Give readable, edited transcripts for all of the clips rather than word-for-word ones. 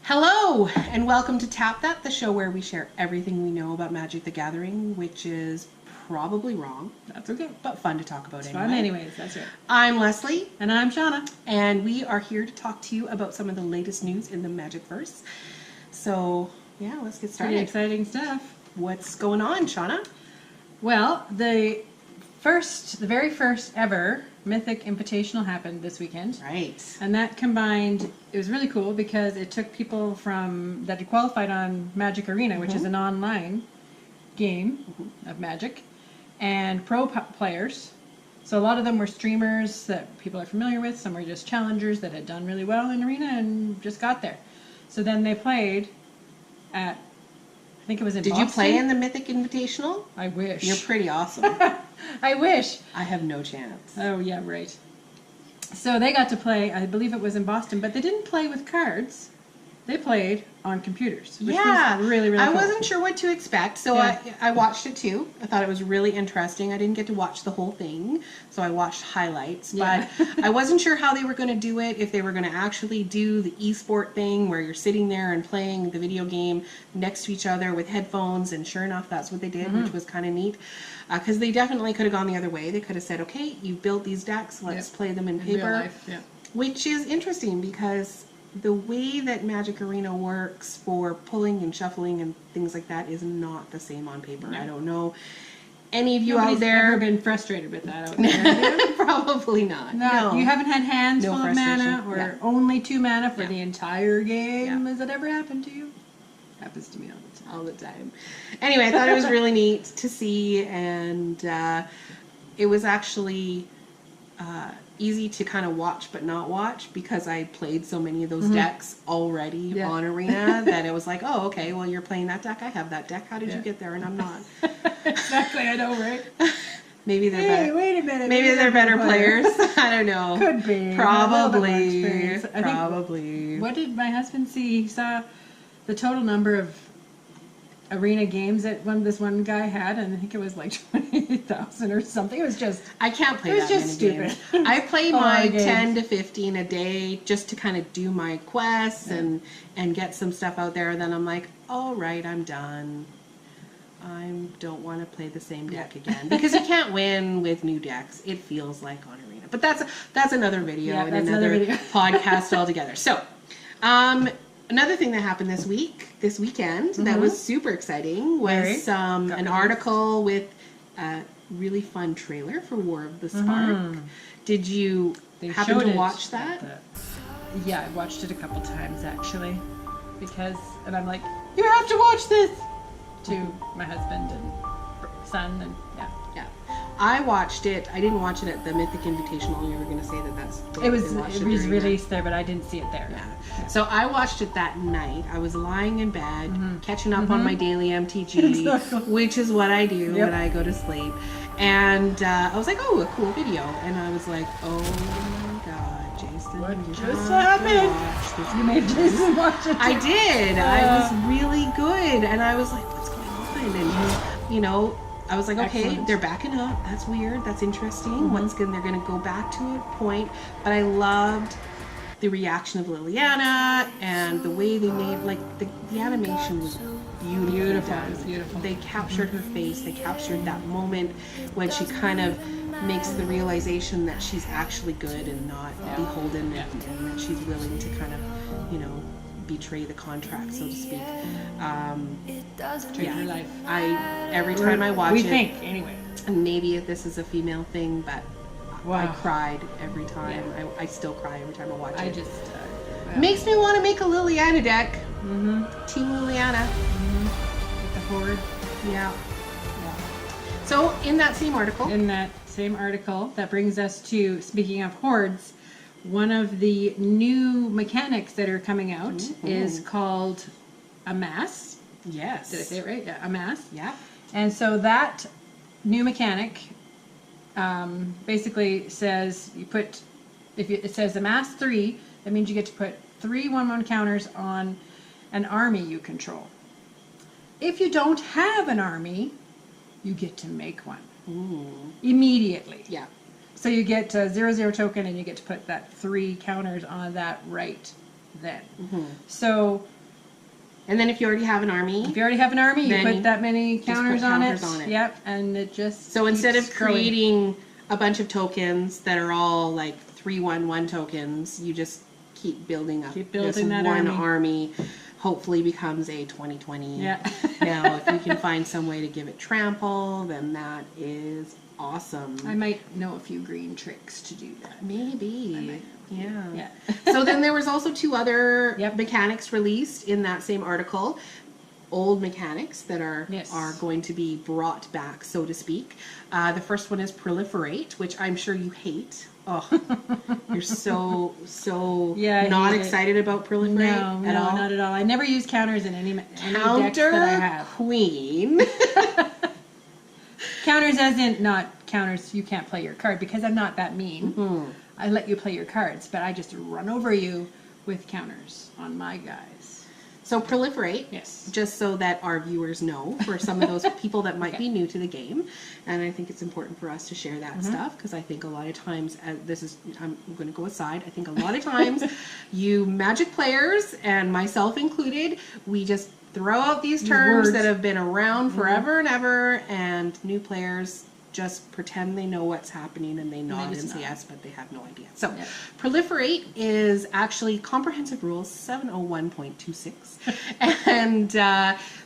Hello, and welcome to Tap That, the show where we share everything we know about Magic the Gathering, which is probably wrong. That's okay. But fun to talk about It's anyway. fun anyways, that's right. I'm Leslie. And I'm Shauna. And we are here to talk to you about some of the latest news in the Magicverse. So, yeah, let's get started. Pretty exciting stuff. What's going on, Shauna? Well, the very first ever Mythic Invitational happened this weekend. Right. And that combined, it was really cool because it took people that had qualified on Magic Arena, which is an online game of Magic, and pro players. So a lot of them were streamers that people are familiar with. Some were just challengers that had done really well in Arena and just got there. So then they played at, I think it was in Boston. Did you play in the Mythic Invitational? I wish. You're pretty awesome. I wish. I have no chance. Oh, yeah, right. So they got to play, I believe it was in Boston, but they didn't play with cards. They played on computers, which was really, really cool. I wasn't sure what to expect, so I watched it too. I thought it was really interesting. I didn't get to watch the whole thing, so I watched highlights. Yeah. But I wasn't sure how they were going to do it, if they were going to actually do the esport thing where you're sitting there and playing the video game next to each other with headphones, and sure enough, that's what they did, which was kind of neat. Because they definitely could have gone the other way. They could have said, okay, you built these decks, let's play them in paper. Real life, yeah. Which is interesting because the way that Magic Arena works for pulling and shuffling and things like that is not the same on paper. No. I don't know any of you Nobody's out there. ever been frustrated with that out there. Probably not. No. You haven't had hands No full of mana frustration. or only 2 mana for the entire game. Yeah. Has that ever happened to you? Happens to me all the time. All the time. Anyway, I thought it was really neat to see, and it was actually easy to kind of watch but not watch because I played so many of those decks already on Arena that it was like, oh, okay, well, you're playing that deck, I have that deck, how did you get there and I'm not? Exactly, I know, right? Maybe they're better. Wait a minute. Maybe they're better players. I don't know. Could be. Probably. I Probably. think, what did my husband see? He saw the total number of Arena games that this one guy had, and I think it was like 20,000 or something. It was just... I can't play that just many games. stupid. I play A lot my of games. 10 to 15 a day just to kind of do my quests and get some stuff out there. Then I'm like, all right, I'm done. I don't want to play the same deck again because you can't win with new decks. It feels like on Arena, but that's another video and another podcast altogether. So, another thing that happened this weekend that was super exciting was an article with a really fun trailer for War of the Spark. Did you happen to watch that? Yeah, I watched it a couple times actually, and I'm like, you have to watch this to my husband and son, and yeah. I watched it. I didn't watch it at the Mythic Invitational. You were going to say that's it was released there, but I didn't see it there. Yeah. So I watched it that night. I was lying in bed, catching up on my daily MTG, which is what I do when I go to sleep. And I was like, oh, a cool video. And I was like, oh my God, Jason, what just happened? You made Jason watch it. I did. I was really good. And I was like, what's going on? And, you know, I was like, okay, they're backing up. That's weird. That's interesting. They're going to go back to a point. But I loved the reaction of Liliana and the way they made, like, the animation was beautiful. It was beautiful. They captured her face. They captured that moment when she kind of makes the realization that she's actually good and not beholden, and that she's willing to kind of, you know, betray the contract, so to speak. Trade your life. Every time I watch it, we think anyway. and maybe if this is a female thing, but I Wow. cried every time. I still cry every time I watch it. Just Makes me want to make a Liliana deck. Team Liliana. with the horde. Yeah. So in that same article, That brings us to, speaking of hordes, one of the new mechanics that are coming out is called Amass. yes. Did I say it right? Yeah, Amass. Yeah. And so that new mechanic basically says it says Amass 3, that means you get to put 3 1/1 counters on an army you control. If you don't have an army, you get to make one immediately. Yeah. So you get a 0/0 token, and you get to put that 3 counters on that right then. Mm-hmm. So And then if you already have an army, if you already have an army, you Then put that many counters, counters on on it. it. Yep, and it just so instead of keeps growing. creating a bunch of tokens that are all like 3/1/1 tokens, you just keep building up. Keep building this that one army. hopefully becomes a 2020. Yeah. Now, if you can find some way to give it trample, then that is awesome. I might know a few green tricks to do that. Maybe. Yeah. Yeah. So then there was also 2 other Yep. mechanics released in that same article. Old mechanics that are Yes. going to be brought back, so to speak. The first one is proliferate, which I'm sure you hate. Oh, you're so Yeah, I not hate it. excited about proliferate No, at all. not at all. I never use counters in any decks Counter that I have. queen. Counters as in not counters you can't play your card, because I'm not that mean. Mm-hmm. I let you play your cards, but I just run over you with counters on my guys. So proliferate, Yes. just so that our viewers know, for some of those people that might be new to the game, and I think it's important for us to share that stuff, because I think a lot of times, I'm going to go aside, I think a lot of times you Magic players, and myself included, we just throw out these terms words. that have been around forever and ever, and new players just pretend they know what's happening and they nod and just say nod. yes, but they have no idea. So, Yeah. proliferate is actually Comprehensive Rules 701.26. And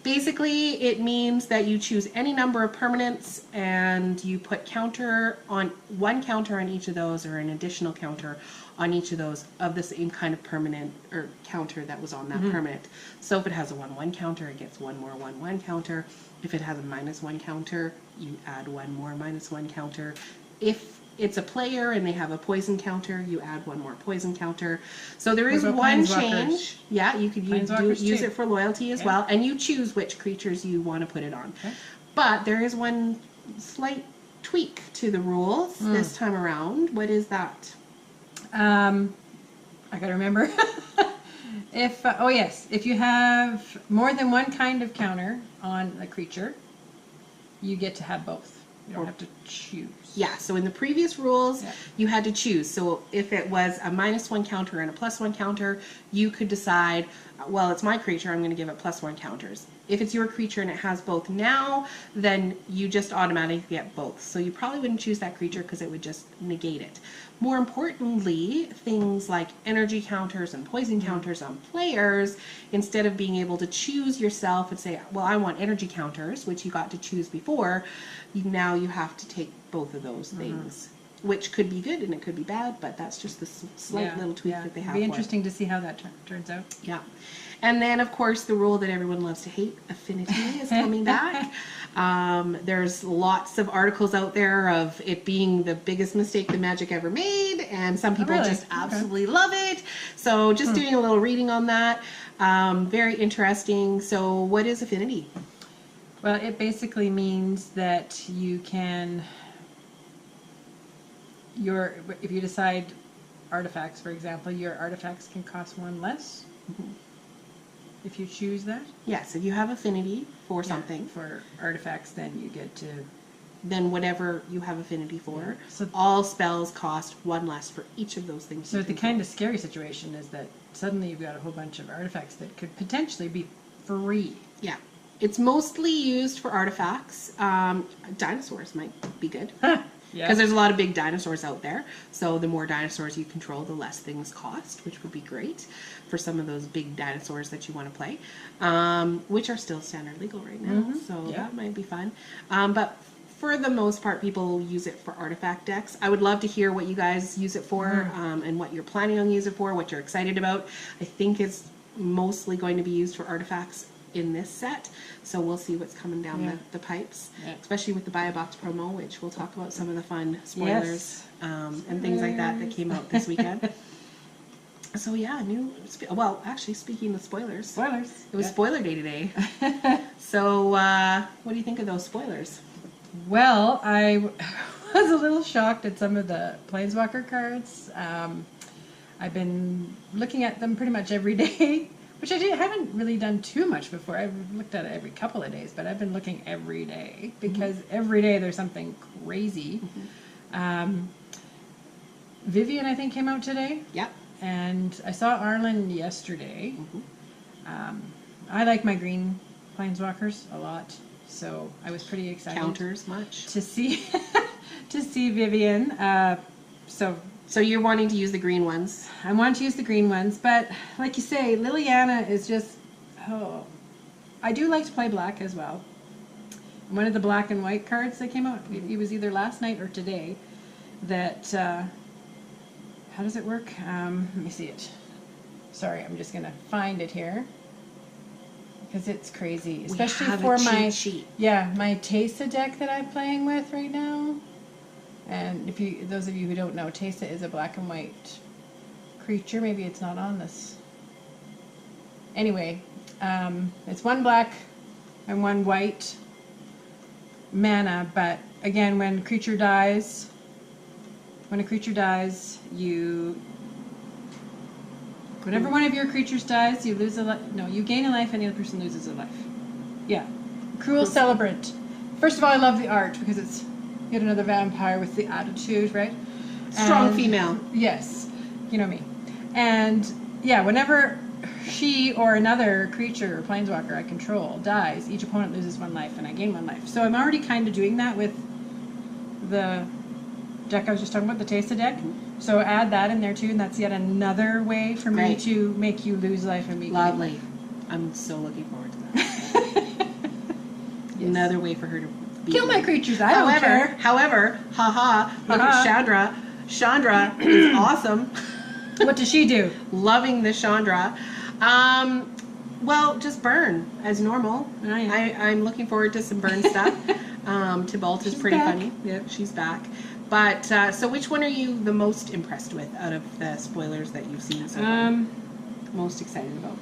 basically, it means that you choose any number of permanents and you put one counter on each of those, or an additional counter on each of those of the same kind of permanent or counter that was on that permanent. So if it has a 1/1 counter, it gets one more 1/1 counter. If it has a -1 counter, you add one more -1 counter. If it's a player and they have a poison counter, you add one more poison counter. So there is about one planeswalkers? change. Yeah, you could Planeswalkers use too. it for loyalty as well, and you choose which creatures you want to put it on. Okay. But there is one slight tweak to the rules this time around. What is that? I gotta remember. If you have more than one kind of counter on a creature, you get to have both. You don't have to choose. Yeah, so in the previous rules, Yeah. you had to choose. So if it was a -1 counter and a +1 counter, you could decide, well, it's my creature, I'm going to give it +1 counters. If it's your creature and it has both now, then you just automatically get both. So you probably wouldn't choose that creature because it would just negate it. More importantly, things like energy counters and poison counters on players, instead of being able to choose yourself and say, well, I want energy counters, which you got to choose before, now you have to take both of those things, which could be good and it could be bad, but that's just the slight little tweak that they have. It'd be for it. interesting to see how that turns out. Yeah. And then, of course, the rule that everyone loves to hate, affinity, is coming back. There's lots of articles out there of it being the biggest mistake the Magic ever made, and some people really? just Okay. absolutely love it. So just doing a little reading on that. Very interesting. So what is affinity? Well, it basically means that you can, if you decide artifacts, for example, your artifacts can cost one less. If you choose that. Yes, if you have affinity for something, For artifacts, then you get to. then whatever you have affinity for, Yeah. So- all spells cost one less for each of those things. So you the control. kind of scary situation is that suddenly you've got a whole bunch of artifacts that could potentially be free. Yeah. It's mostly used for artifacts. Dinosaurs might be good. Because there's a lot of big dinosaurs out there. So the more dinosaurs you control, the less things cost, which would be great for some of those big dinosaurs that you want to play, which are still standard legal right now. So Yeah. that might be fun. But for the most part, people use it for artifact decks. I would love to hear what you guys use it for, and what you're planning on using it for, what you're excited about. I think it's mostly going to be used for artifacts in this set, so we'll see what's coming down the pipes, especially with the buy a box promo, which we'll talk about some of the fun spoilers and things like that came out this weekend. So yeah, actually, speaking of spoilers, it was spoiler day today. So what do you think of those spoilers? Well, I was a little shocked at some of the Planeswalker cards. I've been looking at them pretty much every day, which I haven't really done too much before. I've looked at it every couple of days, but I've been looking every day because every day there's something crazy. Vivian, I think, came out today. Yep. And I saw Arlen yesterday. I like my green planeswalkers a lot, so I was pretty excited. Counters much? To see to see Vivian. So you're wanting to use the green ones? I want to use the green ones, but like you say, Liliana is just, I do like to play black as well. One of the black and white cards that came out, it was either last night or today, that, how does it work? Let me see it. Sorry, I'm just going to find it here. Because it's crazy, especially for my sheet. my Teysa deck that I'm playing with right now. And those of you who don't know, Teysa is a black and white creature. Maybe it's not on this. Anyway, it's 1 black and 1 white mana. But again, when a creature dies, whenever one of your creatures dies, you lose a life. No, you gain a life, and the other person loses a life. Yeah, Cruel Celebrant. First of all, I love the art because it's yet another vampire with the attitude, right? Strong female. Yes, you know me. And yeah, whenever she or another creature or planeswalker I control dies, each opponent loses 1 life, and I gain 1 life. So I'm already kind of doing that with the deck I was just talking about, the Teysa deck. So add that in there too, and that's yet another way for me to make you lose life and me gain life. Lovely. I'm so looking forward to that. Yes. Another way for her to kill my creatures. I don't care. However, look at Chandra is awesome. What does she do? Loving the Chandra. Well, just burn as normal. I'm looking forward to some burn stuff. Tybalt is pretty funny. Yeah, she's back. But so which one are you the most impressed with out of the spoilers that you've seen so far? Most excited about?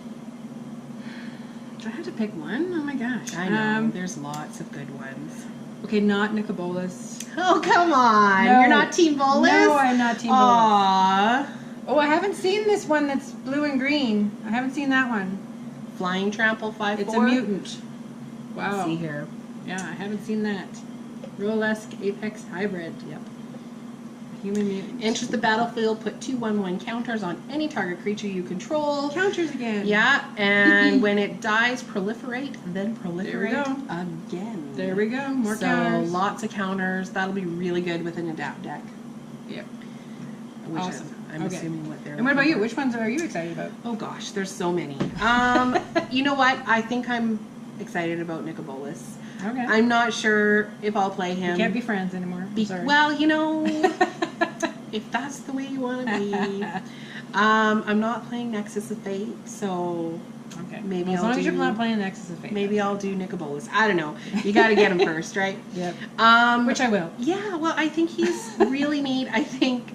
Do I have to pick one? Oh my gosh. I know. There's lots of good ones. Okay, not Nicol Bolas. Oh, come on. No. You're not Team Bolas? No, I'm not Team Bolas. Aww. Oh, I haven't seen this one that's blue and green. I haven't seen that one. Flying Trample 5/4? It's a mutant. Wow. Let's see here. Yeah, I haven't seen that. Rolesque Apex Hybrid. Yep. Human mutant. Enters the battlefield, put 2/1/1 counters on any target creature you control. Counters again. Yeah, and when it dies, proliferate, then proliferate there again. There we go. More counters. So lots of counters. That'll be really good with an adapt deck. Yep. Which awesome. I'm assuming what they're. And what about you? Which ones are you excited about? Oh gosh, there's so many. You know what? I think I'm excited about Nicol Bolas. Okay. I'm not sure if I'll play him. We can't be friends anymore. Sorry. Well, you know, if that's the way you want to be. I'm not playing Nexus of Fate, so okay. Maybe as long as you're not playing Nexus of Fate. Maybe I'll do Nicol Bolas. I don't know. You got to get him first, right? Yep. Which I will. Yeah. Well, I think he's really neat. I think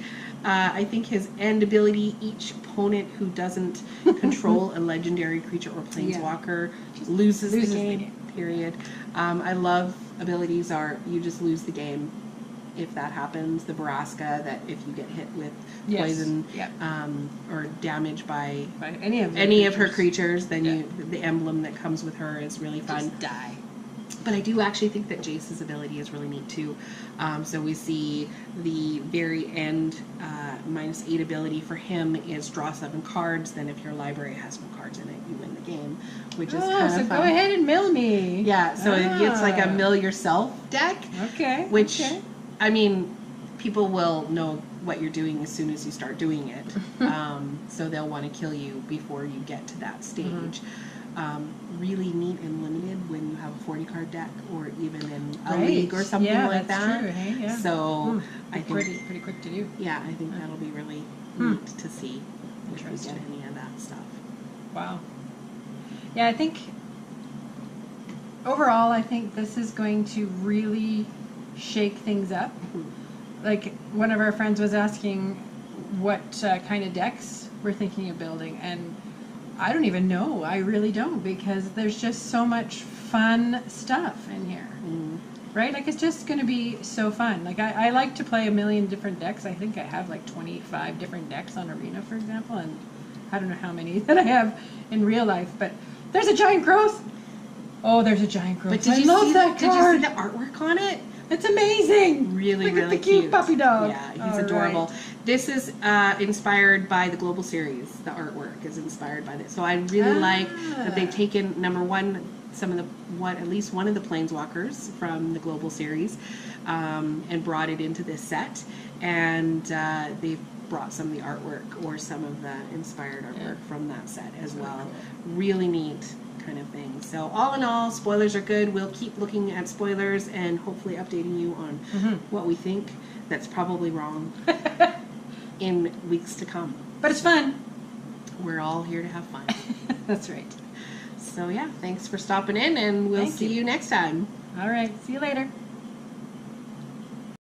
his end ability, each opponent who doesn't control a legendary creature or planeswalker loses the game. Period. I love abilities you just lose the game if that happens. The Baraska, that if you get hit with poison or damage by any of her creatures, then the emblem that comes with her is really fun. Just die. But I do actually think that Jace's ability is really neat too. So we see the very end -8 ability for him is draw 7 cards. Then if your library has no cards in it, you win the game, which is kind of fun. Go ahead and mill me. Yeah, so it's like a mill yourself deck. Okay. Which, I mean, people will know what you're doing as soon as you start doing it. So they'll want to kill you before you get to that stage. Really neat and limited when you have a 40-card deck or even in a league or something like that. True, hey? Yeah. So I think pretty quick to do. Yeah, I think that'll be really neat to see if we get any of that stuff. Wow. Yeah, I think overall, I think this is going to really shake things up. Like one of our friends was asking what kind of decks we're thinking of building, and I don't even know. I really don't, because there's just so much fun stuff in here. Right? Like, it's just going to be so fun. Like, I like to play a million different decks. I think I have like 25 different decks on Arena, for example, and I don't know how many that I have in real life, but there's a giant growth. Oh, there's a giant growth. But did you see the artwork on it? It's amazing. Really, Look really at the cute puppy dog. Yeah, he's All adorable. right. This is inspired by the Global Series. The artwork is inspired by this. So I really like that they've taken, number one, at least one of the Planeswalkers from the Global Series, and brought it into this set. And they've brought some of the artwork or some of the inspired artwork from that set as well. Cool. Really neat kind of thing. So all in all, spoilers are good. We'll keep looking at spoilers and hopefully updating you on what we think that's probably wrong in weeks to come. But it's fun. We're all here to have fun. That's right. So yeah, thanks for stopping in, and we'll Thank see you. you next time. All right. See you later.